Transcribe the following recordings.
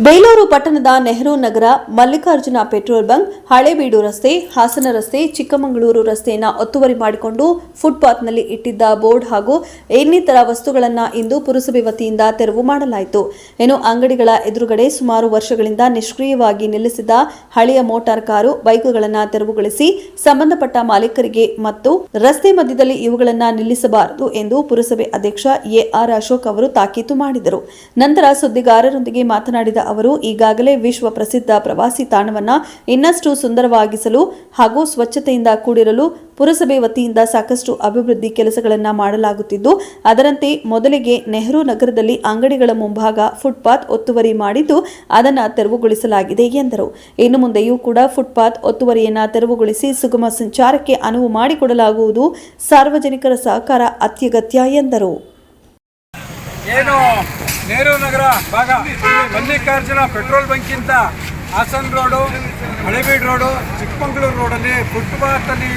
ಬೇಲೂರು ಪಟ್ಟಣದ Nehru Nagar Mallikarjuna petrol bunk, Halebidu ರಸ್ತೆ, ಹಾಸನ ರಸ್ತೆ, ಚಿಕ್ಕಮಗಳೂರು ರಸ್ತೆಯನ್ನು ಒತ್ತುವರಿ ಮಾಡಿಕೊಂಡು ಫುಟ್ಪಾತ್ನಲ್ಲಿ ಇಟ್ಟಿದ್ದ ಬೋರ್ಡ್ ಹಾಗೂ ಇನ್ನಿತರ ವಸ್ತುಗಳನ್ನು ಇಂದು ಪುರಸಭೆ ವತಿಯಿಂದ ತೆರವು ಮಾಡಲಾಯಿತು. ಇನ್ನು ಅಂಗಡಿಗಳ ಎದುರುಗಡೆ ಸುಮಾರು ವರ್ಷಗಳಿಂದ ನಿಷ್ಕ್ರಿಯವಾಗಿ ನಿಲ್ಲಿಸಿದ್ದ ಹಳೆಯ ಮೋಟಾರ್ ಕಾರು, ಬೈಕುಗಳನ್ನು ತೆರವುಗೊಳಿಸಿ ಸಂಬಂಧಪಟ್ಟ ಮಾಲೀಕರಿಗೆ ಮತ್ತು ರಸ್ತೆ ಮಧ್ಯದಲ್ಲಿ ಇವುಗಳನ್ನು ನಿಲ್ಲಿಸಬಾರದು ಎಂದು ಪುರಸಭೆ ಅಧ್ಯಕ್ಷ ಎಆರ್ ಅಶೋಕ್ ಅವರು ತಾಕೀತು ಮಾಡಿದರು. ನಂತರ ಸುದ್ದಿಗಾರರೊಂದಿಗೆ ಮಾತನಾಡಿದ ಅವರು ಈಗಾಗಲೇ ವಿಶ್ವ ಪ್ರಸಿದ್ಧ ಪ್ರವಾಸಿ ತಾಣವನ್ನು ಇನ್ನಷ್ಟು ಸುಂದರವಾಗಿಸಲು ಹಾಗೂ ಸ್ವಚ್ಛತೆಯಿಂದ ಕೂಡಿರಲು ಪುರಸಭೆ ವತಿಯಿಂದ ಸಾಕಷ್ಟು ಅಭಿವೃದ್ಧಿ ಕೆಲಸಗಳನ್ನು ಮಾಡಲಾಗುತ್ತಿದ್ದು, ಅದರಂತೆ ಮೊದಲಿಗೆ ನೆಹರು ನಗರದಲ್ಲಿ ಅಂಗಡಿಗಳ ಮುಂಭಾಗ ಫುಟ್ಪಾತ್ ಒತ್ತುವರಿ ಮಾಡಿದ್ದು ಅದನ್ನು ತೆರವುಗೊಳಿಸಲಾಗಿದೆ ಎಂದರು. ಇನ್ನು ಮುಂದೆಯೂ ಕೂಡ ಫುಟ್ಪಾತ್ ಒತ್ತುವರಿಯನ್ನು ತೆರವುಗೊಳಿಸಿ ಸುಗಮ ಸಂಚಾರಕ್ಕೆ ಅನುವು ಮಾಡಿಕೊಡಲಾಗುವುದು. ಸಾರ್ವಜನಿಕರ ಸಹಕಾರ ಅತ್ಯಗತ್ಯ ಎಂದರು. ನೆಹರು ನಗರ ಭಾಗ ಮಲ್ಲಿಕಾರ್ಜುನ ಪೆಟ್ರೋಲ್ ಬಂಕ್ಕಿಂತ ಹಾಸನ್ ರೋಡು, ಹಳೇಬೀಡು ರೋಡು, ಚಿಕ್ಕಮಗಳೂರು ರೋಡಲ್ಲಿ ಫುಟ್ಪಾತಲ್ಲಿ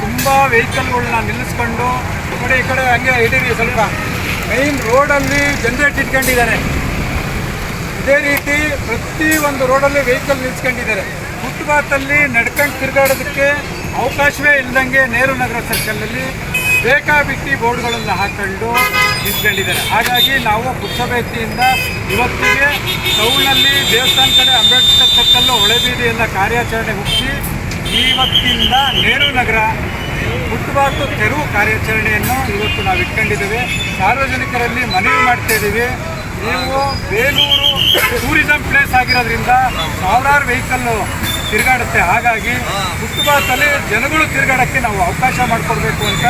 ತುಂಬ ವೆಹಿಕಲ್ಗಳನ್ನ ನಿಲ್ಲಿಸ್ಕೊಂಡು ಈ ಕಡೆ ಹಂಗೆ ಹಿಡೀರಿ. ಸ್ವಲ್ಪ ಮೈನ್ ರೋಡಲ್ಲಿ ಜನರೇಟ್ ಇಟ್ಕೊಂಡಿದ್ದಾರೆ. ಇದೇ ರೀತಿ ಪ್ರತಿಯೊಂದು ರೋಡಲ್ಲಿ ವೆಹಿಕಲ್ ನಿಲ್ಲಿಸ್ಕೊಂಡಿದ್ದಾರೆ. ಫುಟ್ಪಾತಲ್ಲಿ ನಡ್ಕೊಂಡು ತಿರುಗಾಡೋದಕ್ಕೆ ಅವಕಾಶವೇ ಇಲ್ಲದಂಗೆ ನೆಹರು ನಗರ ಸರ್ಕಲಲ್ಲಿ ಬೇಕಾಬಿಟ್ಟಿ ಬೋರ್ಡ್ಗಳನ್ನು ಹಾಕೊಂಡು ನಿಂತ್ಕೊಂಡಿದ್ದಾರೆ. ಹಾಗಾಗಿ ನಾವು ಪುರಸಭೆಯಿಂದ ಇವತ್ತಿಗೆ ಟೌನಲ್ಲಿ ದೇವಸ್ಥಾನ ಕಡೆ ಅಂಬೇಡ್ಕರ್ ಸರ್ಕಲ್ಲು, ಹೊಳೆಬೀದಿ ಎಲ್ಲ ಕಾರ್ಯಾಚರಣೆ ಮುಗಿಸಿ ಇವತ್ತಿಂದ ನೆಹರು ನಗರ ಫುಟ್ಪಾತ್ ತೆರವು ಕಾರ್ಯಾಚರಣೆಯನ್ನು ಇವತ್ತು ನಾವು ಇಟ್ಕೊಂಡಿದ್ದೇವೆ. ಸಾರ್ವಜನಿಕರಲ್ಲಿ ಮನವಿ ಮಾಡ್ತಾ ಇದ್ದೀವಿ, ನೀವು ಬೇಲೂರು ಟೂರಿಸಂ ಪ್ಲೇಸ್ ಆಗಿರೋದ್ರಿಂದ ಸಾವಿರಾರು ವೆಹಿಕಲ್ಲು ತಿರುಗಾಡುತ್ತೆ. ಹಾಗಾಗಿ ಫುಟ್ಪಾತಲ್ಲಿ ಜನಗಳು ತಿರುಗಾಡೋಕ್ಕೆ ನಾವು ಅವಕಾಶ ಮಾಡಿಕೊಡ್ಬೇಕು ಅಂತ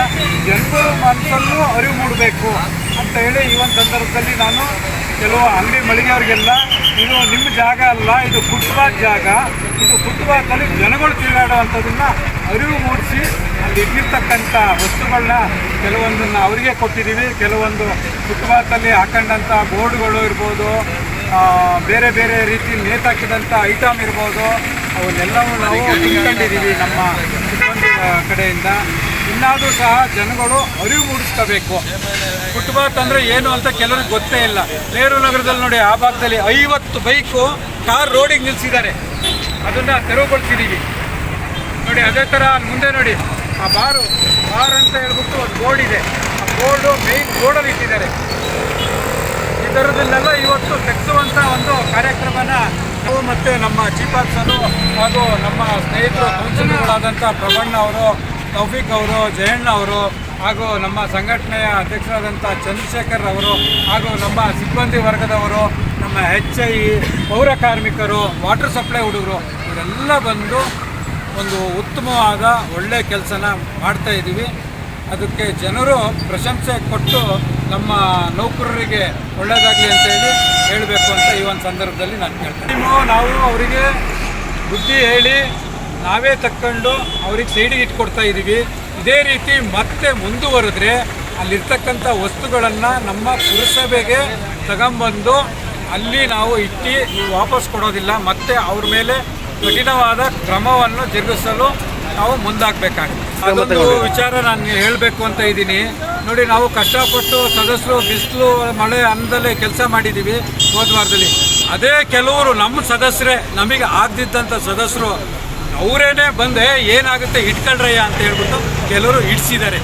ಜನಗಳ ಮನಸ್ಸಲ್ಲೂ ಅರಿವು ಮೂಡಬೇಕು ಅಂತ ಹೇಳಿ ಈ ಒಂದು ಸಂದರ್ಭದಲ್ಲಿ ನಾನು ಕೆಲವು ಅಂಗಡಿ ಮಳಿಗೆಯವರಿಗೆಲ್ಲ, ಇದು ನಿಮ್ಮ ಜಾಗ ಅಲ್ಲ, ಇದು ಫುಟ್ಪಾತ್ ಜಾಗ, ಇದು ಫುಟ್ಪಾತಲ್ಲಿ ಜನಗಳು ತಿರುಗಾಡುವಂಥದ್ದನ್ನು ಅರಿವು ಮೂಡಿಸಿ ಅಲ್ಲಿ ಇಟ್ಟಿರ್ತಕ್ಕಂಥ ವಸ್ತುಗಳನ್ನ ಕೆಲವೊಂದನ್ನು ಅವರಿಗೆ ಕೊಟ್ಟಿದ್ದೀವಿ. ಕೆಲವೊಂದು ಫುಟ್ಪಾತಲ್ಲಿ ಹಾಕೊಂಡಂಥ ಬೋರ್ಡ್ಗಳು ಇರ್ಬೋದು, ಬೇರೆ ಬೇರೆ ರೀತಿ ನೇತಾಕಿದಂಥ ಐಟಮ್ ಇರ್ಬೋದು, ಅವನ್ನೆಲ್ಲವೂ ನಾವು ತಿಳ್ಕೊಂಡಿದ್ದೀವಿ ನಮ್ಮ ಸಿಬ್ಬಂದಿ ಕಡೆಯಿಂದ. ಇನ್ನಾದರೂ ಸಹ ಜನಗಳು ಅರಿವು ಮೂಡಿಸ್ಕೋಬೇಕು. ಫುಟ್ಪಾತ್ ಅಂದರೆ ಏನು ಅಂತ ಕೆಲವ್ರಿಗೆ ಗೊತ್ತೇ ಇಲ್ಲ. ನೆಹರು ನಗರದಲ್ಲಿ ನೋಡಿ, ಆ ಭಾಗದಲ್ಲಿ 50 ಬೈಕು ಕಾರ್ ರೋಡಿಗೆ ನಿಲ್ಲಿಸಿದ್ದಾರೆ. ಅದನ್ನು ತೆರವುಗೊಳಿಸಿದ್ದೀವಿ ನೋಡಿ. ಅದೇ ಥರ ಮುಂದೆ ನೋಡಿ, ಆ ಬಾರ್ ಅಂತ ಹೇಳ್ಬಿಟ್ಟು ಒಂದು ಬೋರ್ಡ್ ಇದೆ. ಆ ಬೋರ್ಡು ಮೇಯ್ನ್ ರೋಡಲ್ಲಿ ಇಟ್ಟಿದ್ದಾರೆ. ಈ ಥರದಲ್ಲೆಲ್ಲ ಇವತ್ತು ತೆಗೆಸುವಂಥ ಒಂದು ಕಾರ್ಯಕ್ರಮನ ನಾವು ಮತ್ತು ನಮ್ಮ ಚೀಫ್ ಆಫೀಸರು ಹಾಗೂ ನಮ್ಮ ಸ್ನೇಹಿತರು ಕೌನ್ಸಿಲರ್ಗಳಾದಂಥ ಪ್ರಬಣ್ಣ ಅವರು, ತೌಫಿಕ್ ಅವರು, ಜಯಣ್ಣ ಅವರು ಹಾಗೂ ನಮ್ಮ ಸಂಘಟನೆಯ ಅಧ್ಯಕ್ಷರಾದಂಥ ಚಂದ್ರಶೇಖರ್ ಅವರು ಹಾಗೂ ನಮ್ಮ ಸಿಬ್ಬಂದಿ ವರ್ಗದವರು, ನಮ್ಮ HI, ಪೌರ ಕಾರ್ಮಿಕರು, ವಾಟರ್ ಸಪ್ಲೈ ಹುಡುಗರು ಇವರೆಲ್ಲ ಬಂದು ಒಂದು ಉತ್ತಮವಾದ ಒಳ್ಳೆಯ ಕೆಲಸನ ಮಾಡ್ತಾಯಿದ್ದೀವಿ. ಅದಕ್ಕೆ ಜನರು ಪ್ರಶಂಸೆ ಕೊಟ್ಟು ನಮ್ಮ ನೌಕರರಿಗೆ ಒಳ್ಳೆಯದಾಗಲಿ ಅಂತೇಳಿ ಹೇಳಬೇಕು ಅಂತ ಈ ಒಂದು ಸಂದರ್ಭದಲ್ಲಿ ನಾನು ಕೇಳ್ತೇನೆ. ನಾವು ಅವರಿಗೆ ಬುದ್ಧಿ ಹೇಳಿ ನಾವೇ ತಕ್ಕೊಂಡು ಅವ್ರಿಗೆ ಸೈಡಿಗೆ ಇಟ್ಕೊಡ್ತಾ ಇದ್ದೀವಿ. ಇದೇ ರೀತಿ ಮತ್ತೆ ಮುಂದುವರೆದ್ರೆ ಅಲ್ಲಿರ್ತಕ್ಕಂಥ ವಸ್ತುಗಳನ್ನು ನಮ್ಮ ಪುರಸಭೆಗೆ ತಗೊಂಬಂದು ಅಲ್ಲಿ ನಾವು ಇಟ್ಟು ವಾಪಸ್ ಕೊಡೋದಿಲ್ಲ. ಮತ್ತು ಅವ್ರ ಮೇಲೆ ಕಠಿಣವಾದ ಕ್ರಮವನ್ನು ಜರುಗಿಸಲು ನಾವು ಮುಂದಾಗಬೇಕಾಗುತ್ತೆ. ಅದೊಂದು ವಿಚಾರ ನಾನು ಹೇಳಬೇಕು ಅಂತ ಇದ್ದೀನಿ ನೋಡಿ. ನಾವು ಕಷ್ಟಪಟ್ಟು ಸದಸ್ಯರು ಬಿಸಿಲು ಮಳೆ ಅನ್ನದಲ್ಲೇ ಕೆಲಸ ಮಾಡಿದ್ದೀವಿ ಹೋದ ವಾರದಲ್ಲಿ. ಅದೇ ಕೆಲವರು ನಮ್ಮ ಸದಸ್ಯರೇ, ನಮಗೆ ಆಗದಿದ್ದಂಥ ಸದಸ್ಯರು ಅವರೇನೆ ಬಂದೆ ಏನಾಗುತ್ತೆ ಇಟ್ಕೊಳ್ರಯ್ಯ ಅಂತ ಹೇಳ್ಬಿಟ್ಟು ಕೆಲವರು ಇಡಿಸಿದ್ದಾರೆ.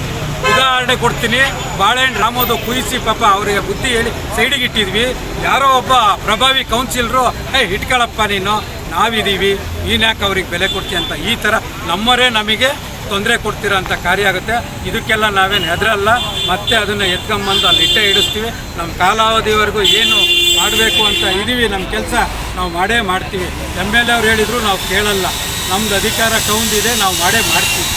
ಉದಾಹರಣೆ ಕೊಡ್ತೀನಿ. ಬಾಳೆಹಣ್ಣು ರಾಮೋದು ಕುಯಿಸಿ ಪಾಪ ಅವರಿಗೆ ಬುದ್ಧಿ ಹೇಳಿ ಸೈಡಿಗೆ ಇಟ್ಟಿದ್ವಿ. ಯಾರೋ ಒಬ್ಬ ಪ್ರಭಾವಿ ಕೌನ್ಸಿಲರು ಇಟ್ಕೊಳ್ಳಪ್ಪ ನೀನು, ನಾವಿದ್ದೀವಿ, ನೀನು ಯಾಕೆ ಅವ್ರಿಗೆ ಬೆಲೆ ಕೊಡ್ತೀಯ ಅಂತ ಈ ಥರ ನಮ್ಮವರೇ ನಮಗೆ ತೊಂದರೆ ಕೊಡ್ತಿರೋ ಅಂಥ ಕಾರ್ಯ ಆಗುತ್ತೆ. ಇದಕ್ಕೆಲ್ಲ ನಾವೇನು ಹೆದರಲ್ಲ. ಮತ್ತೆ ಅದನ್ನು ಎತ್ಕೊಂಬಂದು ಅಲ್ಲಿ ಇಟ್ಟೇ ಇಡಿಸ್ತೀವಿ. ನಮ್ಮ ಕಾಲಾವಧಿವರೆಗೂ ಏನು ಮಾಡಬೇಕು ಅಂತ ಇದ್ದೀವಿ, ನಮ್ಮ ಕೆಲಸ ನಾವು ಮಾಡೇ ಮಾಡ್ತೀವಿ. MLA ಅವ್ರು ಹೇಳಿದ್ರು ನಾವು ಕೇಳಲ್ಲ. ನಮ್ಮದು ಅಧಿಕಾರ ಕೌಂದಿದೆ, ನಾವು ಮಾಡೇ ಮಾಡ್ತೀವಿ.